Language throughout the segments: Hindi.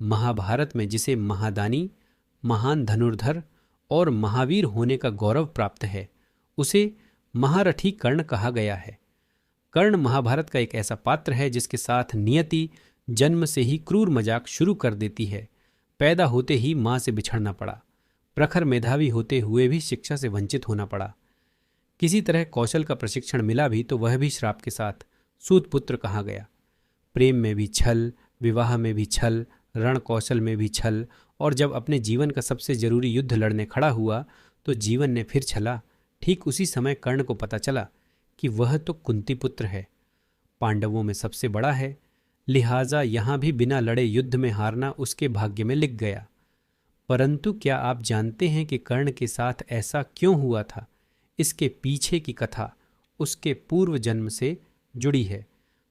महाभारत में जिसे महादानी, महान धनुर्धर और महावीर होने का गौरव प्राप्त है, उसे महारथी कर्ण कहा गया है। कर्ण महाभारत का एक ऐसा पात्र है जिसके साथ नियति जन्म से ही क्रूर मजाक शुरू कर देती है। पैदा होते ही मां से बिछड़ना पड़ा, प्रखर मेधावी होते हुए भी शिक्षा से वंचित होना पड़ा। किसी तरह कौशल का प्रशिक्षण मिला भी तो वह भी श्राप के साथ सूत पुत्र कहा गया। प्रेम में भी छल, विवाह में भी छल, रण कौशल में भी छल, और जब अपने जीवन का सबसे जरूरी युद्ध लड़ने खड़ा हुआ तो जीवन ने फिर छला। ठीक उसी समय कर्ण को पता चला कि वह तो कुंती पुत्र है, पांडवों में सबसे बड़ा है, लिहाजा यहां भी बिना लड़े युद्ध में हारना उसके भाग्य में लिख गया। परंतु क्या आप जानते हैं कि कर्ण के साथ ऐसा क्यों हुआ था? इसके पीछे की कथा उसके पूर्व जन्म से जुड़ी है।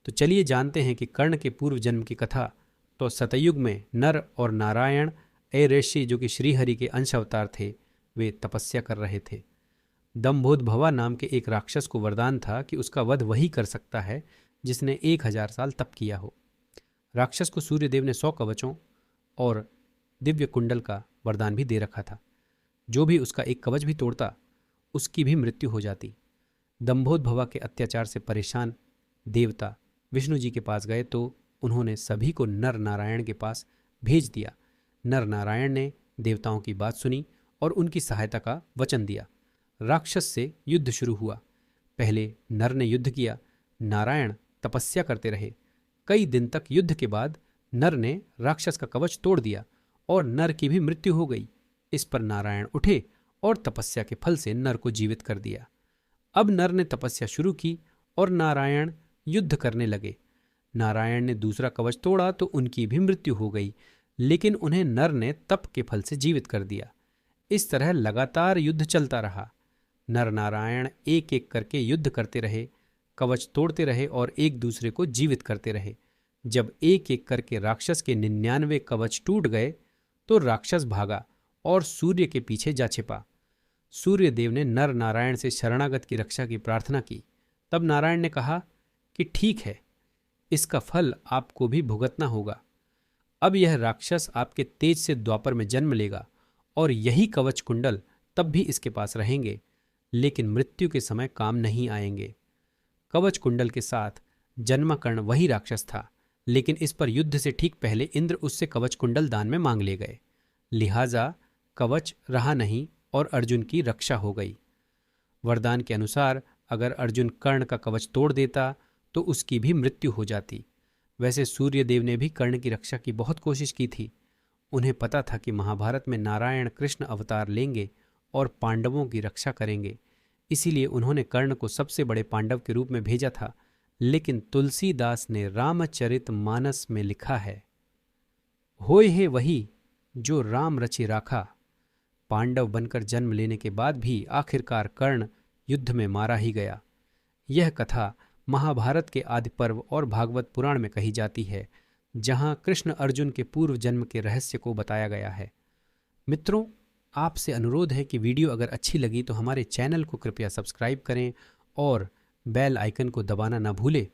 तो चलिए जानते हैं कि कर्ण के पूर्व जन्म की कथा। तो सतयुग में नर और नारायण ऋषि, जो कि श्रीहरि के अंश अवतार थे, वे तपस्या कर रहे थे। दंभोदभवा नाम के एक राक्षस को वरदान था कि उसका वध वही कर सकता है जिसने 1000 साल तप किया हो। राक्षस को सूर्यदेव ने 100 कवचों और दिव्य कुंडल का वरदान भी दे रखा था। जो भी उसका एक कवच भी तोड़ता उसकी भी मृत्यु हो जाती। दंभोदभवा के अत्याचार से परेशान देवता विष्णु जी के पास गए तो उन्होंने सभी को नर नारायण के पास भेज दिया। नर नारायण ने देवताओं की बात सुनी और उनकी सहायता का वचन दिया। राक्षस से युद्ध शुरू हुआ। पहले नर ने युद्ध किया, नारायण तपस्या करते रहे। कई दिन तक युद्ध के बाद नर ने राक्षस का कवच तोड़ दिया और नर की भी मृत्यु हो गई। इस पर नारायण उठे और तपस्या के फल से नर को जीवित कर दिया। अब नर ने तपस्या शुरू की और नारायण युद्ध करने लगे। नारायण ने दूसरा कवच तोड़ा तो उनकी भी मृत्यु हो गई, लेकिन उन्हें नर ने तप के फल से जीवित कर दिया। इस तरह लगातार युद्ध चलता रहा। नर नारायण एक एक करके युद्ध करते रहे, कवच तोड़ते रहे और एक दूसरे को जीवित करते रहे। जब एक एक करके राक्षस के 99 कवच टूट गए तो राक्षस भागा और सूर्य के पीछे जा छिपा। सूर्य देव ने नर नारायण से शरणागत की रक्षा की प्रार्थना की। तब नारायण ने कहा कि ठीक है, इसका फल आपको भी भुगतना होगा। अब यह राक्षस आपके तेज से द्वापर में जन्म लेगा और यही कवच कुंडल तब भी इसके पास रहेंगे, लेकिन मृत्यु के समय काम नहीं आएंगे। कवच कुंडल के साथ जन्मकर्ण वही राक्षस था, लेकिन इस पर युद्ध से ठीक पहले इंद्र उससे कवच कुंडल दान में मांग ले गए। लिहाजा कवच रहा नहीं और अर्जुन की रक्षा हो गई। वरदान के अनुसार अगर अर्जुन कर्ण का कवच तोड़ देता तो उसकी भी मृत्यु हो जाती। वैसे सूर्यदेव ने भी कर्ण की रक्षा की बहुत कोशिश की थी। उन्हें पता था कि महाभारत में नारायण कृष्ण अवतार लेंगे और पांडवों की रक्षा करेंगे, इसीलिए उन्होंने कर्ण को सबसे बड़े पांडव के रूप में भेजा था। लेकिन तुलसीदास ने रामचरितमानस में लिखा है, होय है वही जो राम रचि राखा। पांडव बनकर जन्म लेने के बाद भी आखिरकार कर्ण युद्ध में मारा ही गया। यह कथा महाभारत के आदि पर्व और भागवत पुराण में कही जाती है, जहां कृष्ण अर्जुन के पूर्व जन्म के रहस्य को बताया गया है। मित्रों, आपसे अनुरोध है कि वीडियो अगर अच्छी लगी तो हमारे चैनल को कृपया सब्सक्राइब करें और बेल आइकन को दबाना न भूलें